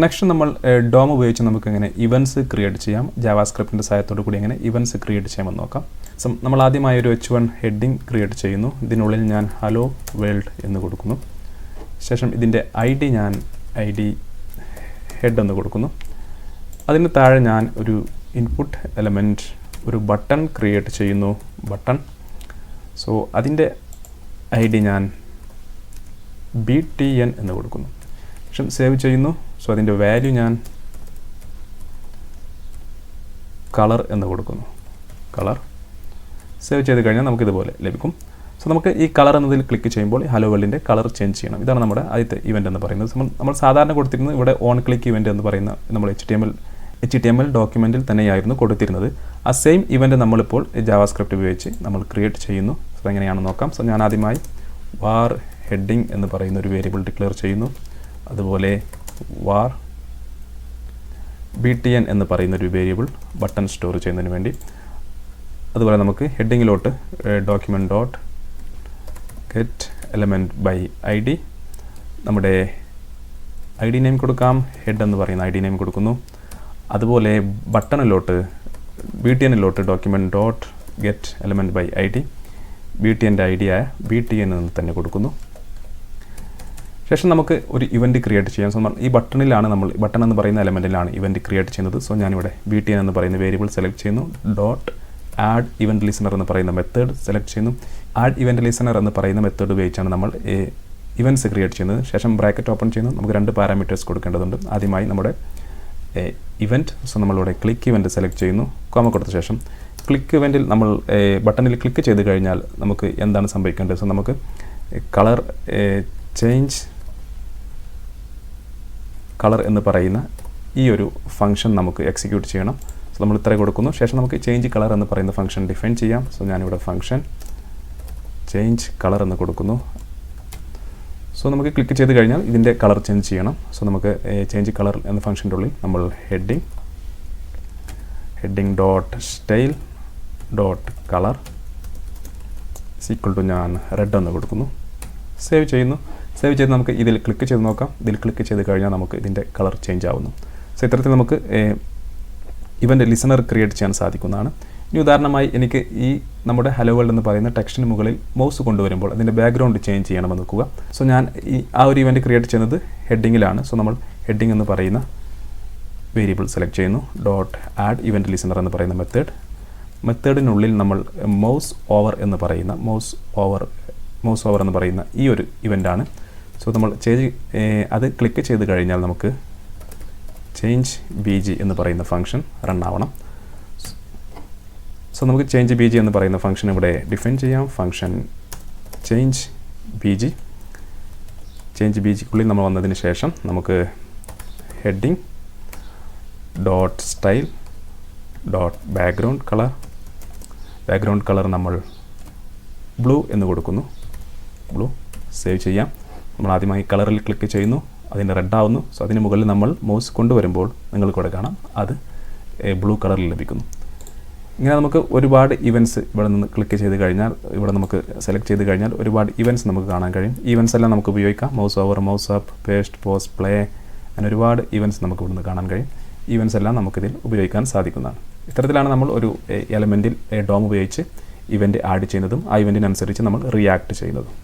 Next നമ്മൾ dome ഉപയോഗിച്ച് നമുക്ക് എങ്ങനെ ഇവൻറ്റ്സ് ക്രിയേറ്റ് ചെയ്യാം, ജാവാസ്ക്രിപ്റ്റിൻ്റെ സഹായത്തോടു കൂടി എങ്ങനെ ഇവൻറ്റ്സ് ക്രിയേറ്റ് ചെയ്യാമെന്ന് നോക്കാം. നമ്മൾ ആദ്യമായി ഒരു H1 ഹെഡിങ് ക്രിയേറ്റ് ചെയ്യുന്നു. ഇതിനുള്ളിൽ ഞാൻ ഹലോ വേൾഡ് എന്ന് കൊടുക്കുന്നു. ശേഷം ഇതിൻ്റെ ഞാൻ ID ഹെഡ് എന്ന് കൊടുക്കുന്നു. അതിന് താഴെ ഞാൻ ഒരു ഇൻപുട്ട് എലമെൻറ്റ് ഒരു ബട്ടൺ ക്രിയേറ്റ് ചെയ്യുന്നു, ബട്ടൺ. സോ അതിൻ്റെ ID ഞാൻ BTN എന്ന് കൊടുക്കുന്നു. ശേഷം സേവ് ചെയ്യുന്നു. സോ അതിൻ്റെ വാല്യൂ ഞാൻ കളർ എന്ന് കൊടുക്കുന്നു, കളർ. സേവ് ചെയ്ത് കഴിഞ്ഞാൽ നമുക്കിതുപോലെ ലഭിക്കും. സോ നമുക്ക് ഈ കളർ എന്നതിൽ ക്ലിക്ക് ചെയ്യുമ്പോൾ ഹലോ വേൾഡിൻ്റെ കളർ ചേഞ്ച് ചെയ്യണം. ഇതാണ് നമ്മുടെ ആദ്യത്തെ ഇവൻ്റ് എന്ന് പറയുന്നത്. നമ്മൾ സാധാരണ കൊടുത്തിരുന്നത് ഇവിടെ ഓൺ ക്ലിക്ക് ഇവൻ്റ് എന്ന് പറയുന്ന നമ്മൾ HTML ഡോക്യുമെൻറ്റിൽ തന്നെയായിരുന്നു കൊടുത്തിരുന്നത്. ആ സെയിം ഇവൻ്റ് നമ്മളിപ്പോൾ ജാവാസ്ക്രിപ്റ്റ് ഉപയോഗിച്ച് നമ്മൾ ക്രിയേറ്റ് ചെയ്യുന്നു. സോ എങ്ങനെയാണെന്ന് നോക്കാം. സോ ഞാൻ ആദ്യമായി വാർ ഹെഡിങ് എന്ന് പറയുന്ന ഒരു വേരിയബിൾ ഡിക്ലെയർ ചെയ്യുന്നു. അതുപോലെ വാർ BTN എന്ന് പറയുന്ന ഒരു വേരിയബിൾ ബട്ടൺ സ്റ്റോർ ചെയ്യുന്നതിന് വേണ്ടി. അതുപോലെ നമുക്ക് ഹെഡിങ്ങിലോട്ട് document dot get element by ID, നമ്മുടെ ID നെയിം കൊടുക്കാം, ഹെഡ് എന്ന് പറയുന്ന ID നെയിം കൊടുക്കുന്നു. അതുപോലെ ബട്ടണിലോട്ട് BTNിലോട്ട് document dot get element by ID, BTNൻ്റെ ID ആയ BTN എന്ന് തന്നെ കൊടുക്കുന്നു. ശേഷം നമുക്ക് ഒരു ഇവൻറ്റ് ക്രിയേറ്റ് ചെയ്യാം. സോ ഈ ബട്ടണിലാണ് ബട്ടൺ എന്ന് പറയുന്ന എലമെൻറ്റിലാണ് ഇവൻറ്റ് ക്രിയേറ്റ് ചെയ്യുന്നത്. സോ ഞാനിവിടെ BTN എന്ന് പറയുന്ന വേരിയബിൾ സെലക്ട് ചെയ്യുന്നു. ഡോട്ട് ആഡ് ഇവൻറ്റ് ലിസണർ എന്ന് പറയുന്ന മെത്തേഡ് സെലക്ട് ചെയ്യുന്നു. ആഡ് ഇവൻറ്റ് ലിസണർ എന്ന് പറയുന്ന മെത്തേഡ് ഉപയോഗിച്ചാണ് നമ്മൾ ഇവൻറ്റ്സ് ക്രിയേറ്റ് ചെയ്യുന്നത്. ശേഷം ബ്രാക്കറ്റ് ഓപ്പൺ ചെയ്യുന്നു. നമുക്ക് 2 പാരാമീറ്റേഴ്സ് കൊടുക്കേണ്ടതുണ്ട്. ആദ്യമായി നമ്മുടെ ഇവൻറ്റ്. സോ നമ്മളിവിടെ ക്ലിക്ക് ഇവൻറ്റ് സെലക്ട് ചെയ്യുന്നു, കോമ കൊടുത്ത ശേഷം ക്ലിക്ക് ഇവൻറ്റിൽ നമ്മൾ ബട്ടണിൽ ക്ലിക്ക് ചെയ്ത് കഴിഞ്ഞാൽ നമുക്ക് എന്താണ് സംഭവിക്കേണ്ടത്? സോ നമുക്ക് കളർ ചേഞ്ച് കളർ എന്ന് പറയുന്ന ഈ ഒരു ഫംഗ്ഷൻ നമുക്ക് എക്സിക്യൂട്ട് ചെയ്യണം. സോ നമ്മൾ ഇത്ര കൊടുക്കുന്നു. ശേഷം നമുക്ക് ചേഞ്ച് കളർ എന്ന് പറയുന്ന ഫംഗ്ഷൻ ഡിഫൈൻ ചെയ്യാം. സോ ഞാനിവിടെ ഫംഗ്ഷൻ ചേഞ്ച് കളർ എന്ന് കൊടുക്കുന്നു. സോ നമുക്ക് ക്ലിക്ക് ചെയ്ത് കഴിഞ്ഞാൽ ഇതിൻ്റെ കളർ ചേഞ്ച് ചെയ്യണം. സോ നമുക്ക് ചേഞ്ച് കളർ എന്ന ഫംഗ്ഷൻ്റെ ഉള്ളിൽ നമ്മൾ heading dot style dot colour equal to ഞാൻ റെഡ് എന്ന് കൊടുക്കുന്നു. സേവ് ചെയ്യുന്നു. സേവ് ചെയ്ത് നമുക്ക് ഇതിൽ ക്ലിക്ക് ചെയ്ത് നോക്കാം. ഇതിൽ ക്ലിക്ക് ചെയ്ത് കഴിഞ്ഞാൽ നമുക്ക് ഇതിൻ്റെ കളർ ചേഞ്ച് ആവുന്നു. സോ ഇത്തരത്തിൽ നമുക്ക് ഇവൻ്റ് ലിസണർ ക്രിയേറ്റ് ചെയ്യാൻ സാധിക്കുന്നതാണ്. ഇനി ഉദാഹരണമായി എനിക്ക് ഈ നമ്മുടെ ഹലോ വേൾഡ് എന്ന് പറയുന്ന ടെക്സ്റ്റിന് മുകളിൽ മൗസ് കൊണ്ടുവരുമ്പോൾ അതിൻ്റെ ബാക്ക്ഗ്രൗണ്ട് ചേഞ്ച് ചെയ്യണമെന്ന് വെക്കുക. സോ ഞാൻ ആ ഒരു ഇവൻ്റ് ക്രിയേറ്റ് ചെയ്യുന്നത് ഹെഡിങ്ങിലാണ്. സോ നമ്മൾ ഹെഡിങ് എന്ന് പറയുന്ന വേരിയബിൾ സെലക്ട് ചെയ്യുന്നു. ഡോട്ട് ആഡ് ഇവൻ്റ് ലിസണർ എന്ന് പറയുന്ന മെത്തേഡിനുള്ളിൽ നമ്മൾ മൗസ് ഓവർ എന്ന് പറയുന്ന ഈ ഒരു ഇവൻ്റാണ്. സോ നമ്മൾ അത് ക്ലിക്ക് ചെയ്ത് കഴിഞ്ഞാൽ നമുക്ക് ചേഞ്ച് BG എന്ന് പറയുന്ന ഫംഗ്ഷൻ റൺ ആവണം. സോ നമുക്ക് ചേഞ്ച് BG എന്ന് പറയുന്ന ഫംഗ്ഷൻ ഇവിടെ ഡിഫൈൻ ചെയ്യാം. ഫംഗ്ഷൻ ചേഞ്ച് BGക്കുള്ളിൽ നമ്മൾ വന്നതിന് ശേഷം നമുക്ക് heading dot style dot background colour നമ്മൾ ബ്ലൂ എന്ന് കൊടുക്കുന്നു. ബ്ലൂ. സേവ് ചെയ്യാം. നമ്മൾ ആദ്യമായി കളറിൽ ക്ലിക്ക് ചെയ്യുന്നു, അതിൻ്റെ റെഡ് ആവുന്നു. സോ അതിന് മുകളിൽ നമ്മൾ മൗസ് കൊണ്ടുവരുമ്പോൾ നിങ്ങൾക്കിവിടെ കാണാം അത് ബ്ലൂ കളറിൽ ലഭിക്കുന്നു. ഇങ്ങനെ നമുക്ക് ഒരുപാട് ഇവൻറ്റ്സ് ഇവിടെ നിന്ന് ക്ലിക്ക് ചെയ്ത് കഴിഞ്ഞാൽ ഇവിടെ നമുക്ക് സെലക്ട് ചെയ്ത് കഴിഞ്ഞാൽ ഒരുപാട് ഇവൻറ്റ്സ് നമുക്ക് കാണാൻ കഴിയും. ഇവൻറ്റ്സ് എല്ലാം നമുക്ക് ഉപയോഗിക്കാം. Mouse over, mouse up, paste, post, play, അങ്ങനെ ഒരുപാട് ഇവൻറ്റ്സ് നമുക്ക് ഇവിടുന്ന് കാണാൻ കഴിയും. ഇവൻറ്റ്സ് എല്ലാം നമുക്കിതിൽ ഉപയോഗിക്കാൻ സാധിക്കുന്നതാണ്. ഇത്തരത്തിലാണ് നമ്മൾ ഒരു എലമെൻറ്റിൽ ഡോം ഉപയോഗിച്ച് ഇവൻറ്റ് ആഡ് ചെയ്യുന്നതും ആ ഇവൻറ്റിനനുസരിച്ച് നമ്മൾ റിയാക്ട് ചെയ്യുന്നതും.